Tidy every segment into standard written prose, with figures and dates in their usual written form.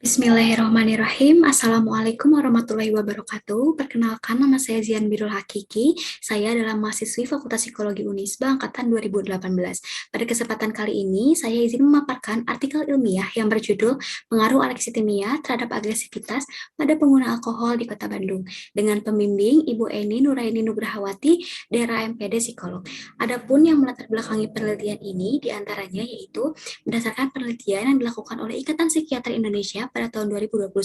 Bismillahirrahmanirrahim. Assalamualaikum warahmatullahi wabarakatuh. Perkenalkan, nama saya Zian Birul Hakiki. Saya adalah mahasiswi Fakultas Psikologi Unisba angkatan 2018. Pada kesempatan kali ini, saya izin memaparkan artikel ilmiah yang berjudul Pengaruh Aleksitimia terhadap Agresivitas pada Pengguna Alkohol di Kota Bandung dengan pembimbing Ibu Eni Nuraini Nugrahawati, DRA MPD Psikolog. Adapun yang melatar belakangi penelitian ini diantaranya yaitu berdasarkan penelitian yang dilakukan oleh Ikatan Psikiater Indonesia pada tahun 2021,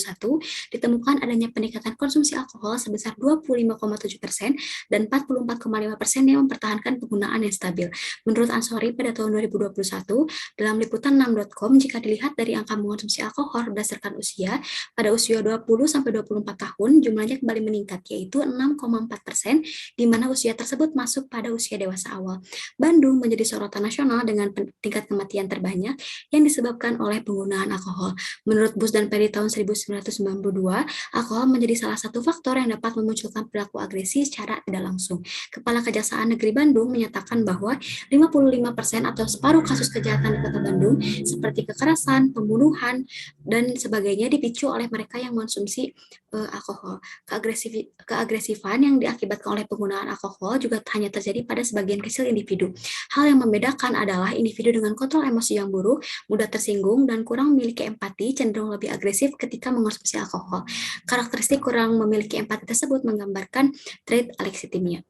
ditemukan adanya peningkatan konsumsi alkohol sebesar 25,7% dan 44,5% yang mempertahankan penggunaan yang stabil. Menurut Ansori pada tahun 2021, dalam liputan 6.com, jika dilihat dari angka mengonsumsi alkohol berdasarkan usia, pada usia 20-24 tahun, jumlahnya kembali meningkat, yaitu 6,4%, di mana usia tersebut masuk pada usia dewasa awal. Bandung menjadi sorotan nasional dengan tingkat kematian terbanyak yang disebabkan oleh penggunaan alkohol. Menurut Bus dan Peri tahun 1992, alkohol menjadi salah satu faktor yang dapat memunculkan perilaku agresi secara tidak langsung. Kepala Kejaksaan Negeri Bandung menyatakan bahwa 55% atau separuh kasus kejahatan di Kota Bandung seperti kekerasan, pembunuhan, dan sebagainya dipicu oleh mereka yang mengonsumsi alkohol. Keagresifan yang diakibatkan oleh penggunaan alkohol juga hanya terjadi pada sebagian kecil individu. Hal yang membedakan adalah individu dengan kontrol emosi yang buruk, mudah tersinggung, dan kurang memiliki empati cenderung lebih agresif ketika mengonsumsi alkohol. Karakteristik kurang memiliki empati tersebut menggambarkan trait alexitimia.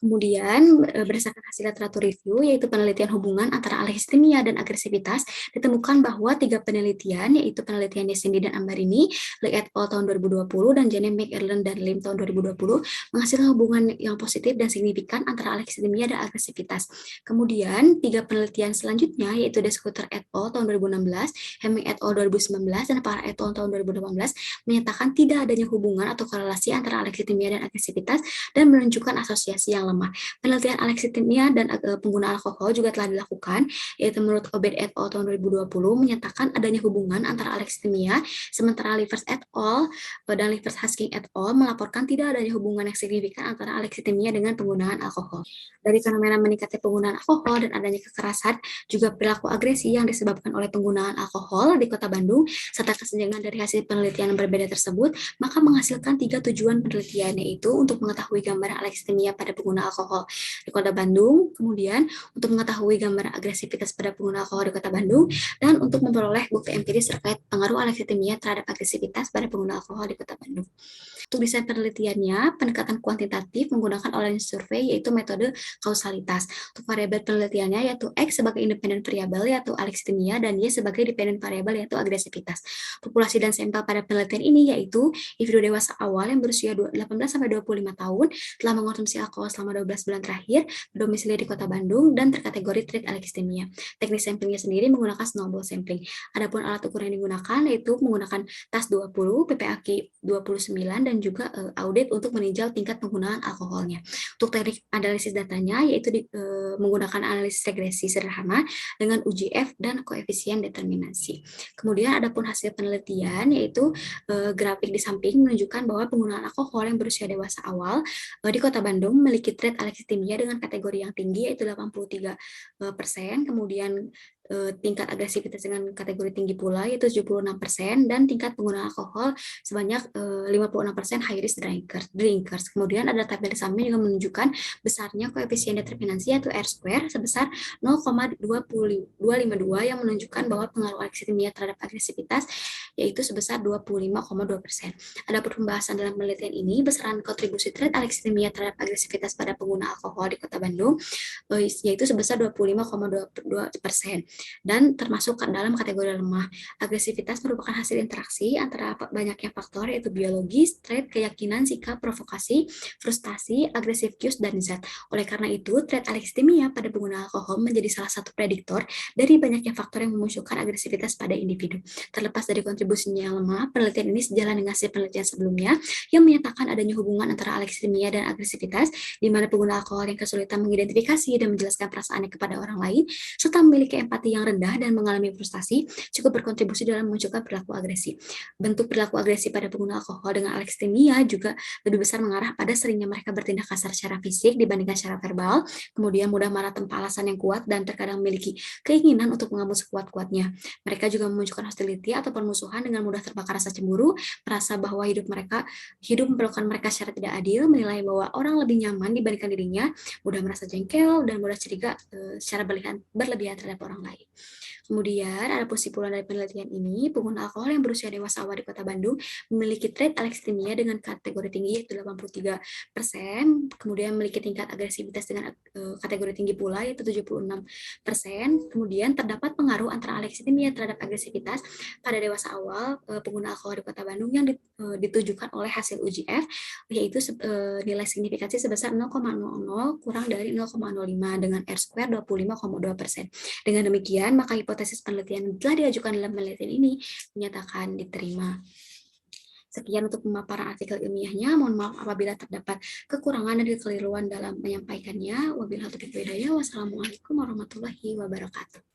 Kemudian, berdasarkan hasil literatur review, yaitu penelitian hubungan antara alexitimia dan agresivitas, ditemukan bahwa 3 penelitian, yaitu penelitian Yesindi dan Ambarini, Lee et al. Tahun 2020, dan Jane McErland dan Lim tahun 2020, menghasilkan hubungan yang positif dan signifikan antara alexitimia dan agresivitas. Kemudian, 3 penelitian selanjutnya, yaitu De Schutter et al. Tahun 2016, Hemming et al. 2019, dan Parra et al. Tahun 2018, menyatakan tidak adanya hubungan atau korelasi antara alexitimia dan agresivitas dan menunjukkan asosiasi yang lemah. Penelitian alexitimia dan penggunaan alkohol juga telah dilakukan, yaitu menurut Obed et al. Tahun 2020 menyatakan adanya hubungan antara alexitimia, sementara Livers et al. Dan Livers Husking et al. Melaporkan tidak adanya hubungan yang signifikan antara alexitimia dengan penggunaan alkohol. Dari fenomena meningkatnya penggunaan alkohol dan adanya kekerasan, juga perilaku agresi yang disebabkan oleh penggunaan alkohol di Kota Bandung, serta kesenjangan dari hasil penelitian yang berbeda tersebut, maka menghasilkan 3 tujuan penelitian, yaitu untuk mengetahui gambaran alexitimia pada pengguna alkohol di Kota Bandung, kemudian untuk mengetahui gambaran agresivitas pada pengguna alkohol di Kota Bandung, dan untuk memperoleh bukti empiris terkait pengaruh alexitimia terhadap agresivitas pada pengguna alkohol di Kota Bandung. Untuk desain penelitiannya, pendekatan kuantitatif menggunakan audience survey, yaitu metode kausalitas. Untuk variabel penelitiannya, yaitu X sebagai independen variabel, yaitu alexitimia, dan Y sebagai dependent variabel, yaitu agresivitas. Populasi dan sampel pada penelitian ini yaitu individu dewasa awal yang berusia 18-25 tahun, telah mengonsumsi alkohol selama 12 bulan terakhir, berdomisili di Kota Bandung, dan terkategori trait alexitimia. Teknik samplingnya sendiri menggunakan snowball sampling. Adapun alat ukur yang digunakan yaitu menggunakan TAS 20, PPAQ 29, dan juga audit untuk meninjau tingkat penggunaan alkoholnya. Untuk teknik analisis datanya yaitu menggunakan analisis regresi sederhana dengan UJF dan koefisien determinasi. Kemudian adapun hasil penelitian yaitu grafik di samping menunjukkan bahwa penggunaan alkohol yang berusia dewasa awal di Kota Bandung memiliki trait alexitimia dengan kategori yang tinggi yaitu 83%, kemudian tingkat agresivitas dengan kategori tinggi pula yaitu 76%, dan tingkat penggunaan alkohol sebanyak 56% high risk drinkers. Kemudian ada tabel di samping juga menunjukkan besarnya koefisien determinasi yaitu R-square sebesar 0,252 yang menunjukkan bahwa pengaruh alexitimia terhadap agresivitas yaitu sebesar 25,2%. Ada pembahasan dalam penelitian ini, besaran kontribusi trait alexitimia terhadap agresivitas pada pengguna alkohol di Kota Bandung yaitu sebesar 25,2%. Dan termasuk dalam kategori lemah. Agresivitas merupakan hasil interaksi antara banyaknya faktor yaitu biologis, trait, keyakinan, sikap, provokasi, frustasi, agresif cues, dan zat. Oleh karena itu, trait alexitimia pada pengguna alkohol menjadi salah satu prediktor dari banyaknya faktor yang memunculkan agresivitas pada individu. Terlepas dari kontribusinya yang lemah, penelitian ini sejalan dengan hasil penelitian sebelumnya yang menyatakan adanya hubungan antara alexitimia dan agresivitas, di mana pengguna alkohol yang kesulitan mengidentifikasi dan menjelaskan perasaannya kepada orang lain, serta memiliki empati empati yang rendah dan mengalami frustasi cukup berkontribusi dalam memunculkan perilaku agresi. Bentuk perilaku agresi pada pengguna alkohol dengan alexithymia juga lebih besar mengarah pada seringnya mereka bertindak kasar secara fisik dibandingkan secara verbal, kemudian mudah marah tanpa alasan yang kuat dan terkadang memiliki keinginan untuk mengambil sekuat-kuatnya. Mereka juga memunculkan hostility atau permusuhan dengan mudah terbakar rasa cemburu, merasa bahwa hidup memperlakukan mereka secara tidak adil, menilai bahwa orang lebih nyaman dibandingkan dirinya, mudah merasa jengkel dan mudah curiga secara berlebihan terhadap orang lain. Kemudian ada kesimpulan dari penelitian ini, pengguna alkohol yang berusia dewasa awal di Kota Bandung memiliki trait alexithymia dengan kategori tinggi yaitu 83%, kemudian memiliki tingkat agresivitas dengan kategori tinggi pula yaitu 76%, kemudian terdapat pengaruh antara alexithymia terhadap agresivitas pada dewasa awal pengguna alkohol di Kota Bandung yang ditujukan oleh hasil uji F, yaitu nilai signifikansi sebesar 0,00 kurang dari 0,05 dengan R-square 25,2%. Dengan demikian, maka hipotesis penelitian yang telah diajukan dalam penelitian ini dinyatakan diterima. Sekian untuk pemaparan artikel ilmiahnya. Mohon maaf apabila terdapat kekurangan dan kekeliruan dalam menyampaikannya. Wabillahi taufiq wal hidayah. Wassalamualaikum warahmatullahi wabarakatuh.